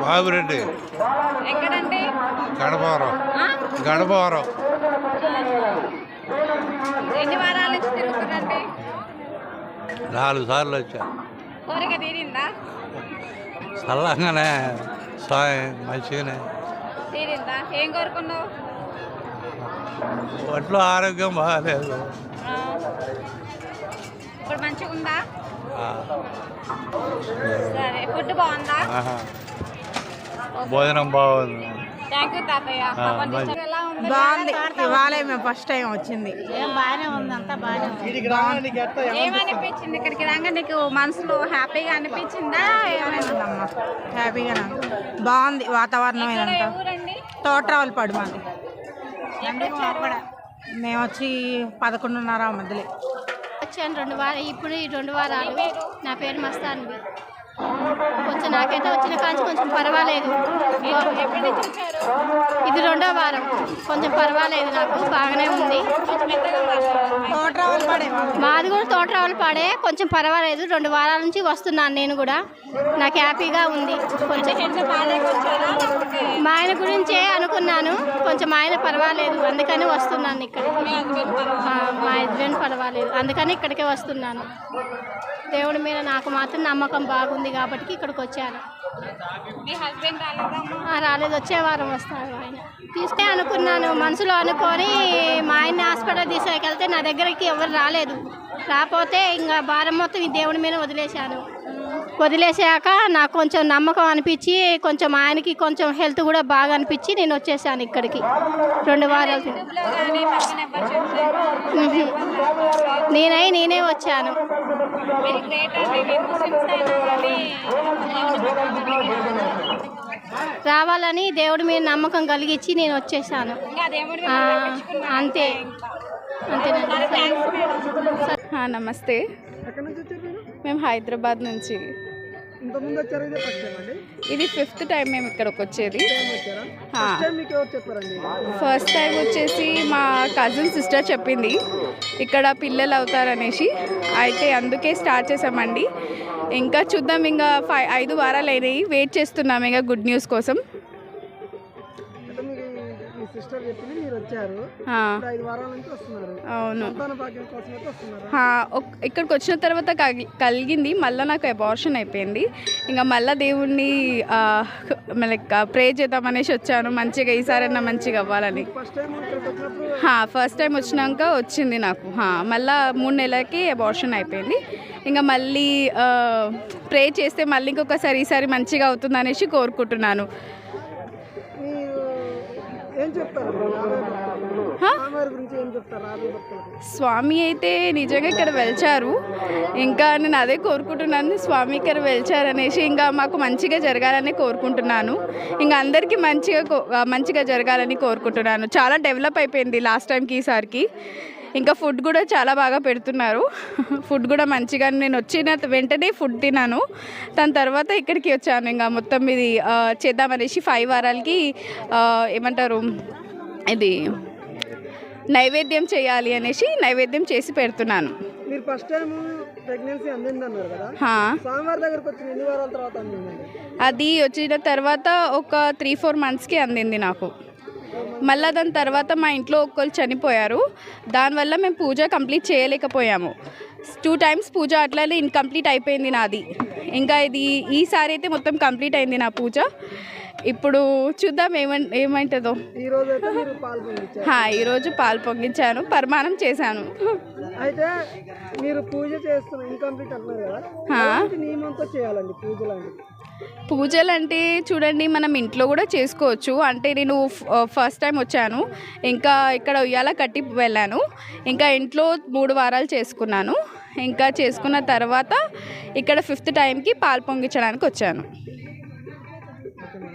బాబురెడ్డి ఎక్కడండి? గణపవరం. గణపవరం. ఎన్ని వారాల నుంచి తిరుగుతుందండి? 4 సార్లు వచ్చా. కోరిక తీరిందా? చల్లగానే స్వామి మంచిగానే తీరిందా? ఏం కోరుకున్నావు? ఒంట్లో ఆరోగ్యం బాగాలేదు. ఇప్పుడు మంచిగా ఉందా? సరే. ఫుడ్ బాగుందా? భోజనం బాగుంది. థ్యాంక్ యూ తాతయ్య. బాగుంది. ఇవాళ మేము ఫస్ట్ టైం వచ్చింది. బాగానే ఉంది, అంతా బాగానే ఉంది. ఏమనిపించింది ఇక్కడికి రాగా? నీకు మనసులో హ్యాపీగా అనిపించిందా? ఏమైందమ్మా? హ్యాపీగా బాగుంది వాతావరణం. ఊరండి? తోటరావులపాడు మాది. మేము వచ్చి 11:30 మధ్యలో వచ్చాను. 2 వారాలు ఇప్పుడు. ఈ 2 వారాలు. నా పేరు మస్తాన్వి. కొంచెం నాకైతే వచ్చిన కాంచి కొంచెం పర్వాలేదు. ఇది 2వ వారం. కొంచెం పర్వాలేదు, నాకు బాగానే ఉంది. మాది కూడా తోటరావులపాడే. కొంచెం పర్వాలేదు. 2 వారాల నుంచి వస్తున్నాను నేను కూడా. నాకు హ్యాపీగా ఉంది. కొంచెం మా ఆయన గురించే అనుకున్నాను. కొంచెం మా ఆయన పర్వాలేదు, అందుకని వస్తున్నాను ఇక్కడికి. మా హస్బెండ్ పర్వాలేదు, అందుకని ఇక్కడికే వస్తున్నాను. దేవుడి మీద నాకు మాత్రం నమ్మకం బాగుంది కాబట్టి ఇక్కడికి వచ్చాను. మీ హస్బెండ్ రాలేదు, వచ్చే వారం వస్తారు ఆయన. తీసుకే అనుకున్నాను మనసులో అనుకొని. మా ఆయన్ని హాస్పిటల్ తీసుకెళ్తే నా దగ్గరికి ఎవరు రాలేదు. రాకపోతే ఇంకా భారం మొత్తం ఈ దేవుడి మీద వదిలేశాను. వదిలేసాక నాకు కొంచెం నమ్మకం అనిపించి, కొంచెం ఆయనకి కొంచెం హెల్త్ కూడా బాగా అనిపించి నేను వచ్చేసాను ఇక్కడికి. 2 వారాలు నేనే వచ్చాను. రావాలని దేవుడి మీద నమ్మకం కలిగించి నేను వచ్చేసాను. అంతే. నమస్తే. మేము హైదరాబాద్ నుంచి. ఇది 5th టైం మేము ఇక్కడికి వచ్చేది. ఫస్ట్ టైం వచ్చేసి మా కజిన్ సిస్టర్ చెప్పింది ఇక్కడ పిల్లలు అవుతారనేసి. అయితే అందుకే స్టార్ట్ చేసామండి. ఇంకా చూద్దాం. ఇంకా 5 వారాలు అయినాయి. వెయిట్ చేస్తున్నాం ఇంకా గుడ్ న్యూస్ కోసం. అవును. ఇక్కడికి వచ్చిన తర్వాత కలిగింది. మళ్ళీ నాకు అబార్షన్ అయిపోయింది. ఇంకా మళ్ళీ దేవుణ్ణి లైక్ ప్రే చేద్దామనేసి వచ్చాను. మంచిగా ఈసారైనా మంచిగా అవ్వాలని. ఫస్ట్ టైం వచ్చినాక వచ్చింది నాకు. మళ్ళీ 3 నెలలకి అబార్షన్ అయిపోయింది. ఇంకా మళ్ళీ ప్రే చేస్తే మళ్ళీ ఇంకొకసారి ఈసారి మంచిగా అవుతుంది అనేసి కోరుకుంటున్నాను. స్వామి అయితే నిజంగా ఇక్కడ వెలిచారు. ఇంకా నేను అదే కోరుకుంటున్నాను, స్వామి ఇక్కడ వెలిచారు అనేసి. ఇంకా మాకు మంచిగా జరగాలని కోరుకుంటున్నాను. ఇంకా అందరికీ మంచిగా జరగాలని కోరుకుంటున్నాను. చాలా డెవలప్ అయిపోయింది లాస్ట్ టైంకి ఈసారికి. ఇంకా ఫుడ్ కూడా చాలా బాగా పెడుతున్నారు. ఫుడ్ కూడా మంచిగా, నేను వచ్చిన వెంటనే ఫుడ్ తిన్నాను. దాని తర్వాత ఇక్కడికి వచ్చాను. ఇంకా మొత్తం ఇది చేద్దామనేసి 5 వారాలకి ఏమంటారు, ఇది నైవేద్యం చేయాలి అనేసి నైవేద్యం చేసి పెడుతున్నాను. మీరు ఫస్ట్ టైం ప్రెగ్నెన్సీ అందిందన్నారు కదా, స్వామివారి దగ్గరికి వచ్చిన ఎన్ని వారాల తర్వాత అందిందండి? అది వచ్చిన తర్వాత ఒక 3-4 మంత్స్కి అందింది నాకు. మళ్ళీ దాని తర్వాత మా ఇంట్లో ఒక్కరు చనిపోయారు. దానివల్ల మేము పూజ కంప్లీట్ చేయలేకపోయాము. 2 టైమ్స్ పూజ అట్లానే ఇన్కంప్లీట్ అయిపోయింది నాది. ఇంకా ఇది ఈసారి అయితే మొత్తం కంప్లీట్ అయింది నా పూజ. ఇప్పుడు చూద్దాం ఏమంటుందో. ఈరోజు పాలు పొంగించాను, పరమాణం చేశాను. అయితే మీరు పూజ చేస్తున్న ఇన్కంప్లీట్ అంటున్నారు కదా, నియమంతో చేయాలండి పూజ లాంటిది. పూజలు అంటే చూడండి మనం ఇంట్లో కూడా చేసుకోవచ్చు. అంటే నేను ఫస్ట్ టైం వచ్చాను, ఇంకా ఇక్కడ ఉయ్యాల కట్టి వెళ్ళాను, ఇంకా ఇంట్లో 3 వారాలు చేసుకున్నాను. ఇంకా చేసుకున్న తర్వాత ఇక్కడ 5th టైంకి పాలు పొంగించడానికి వచ్చాను.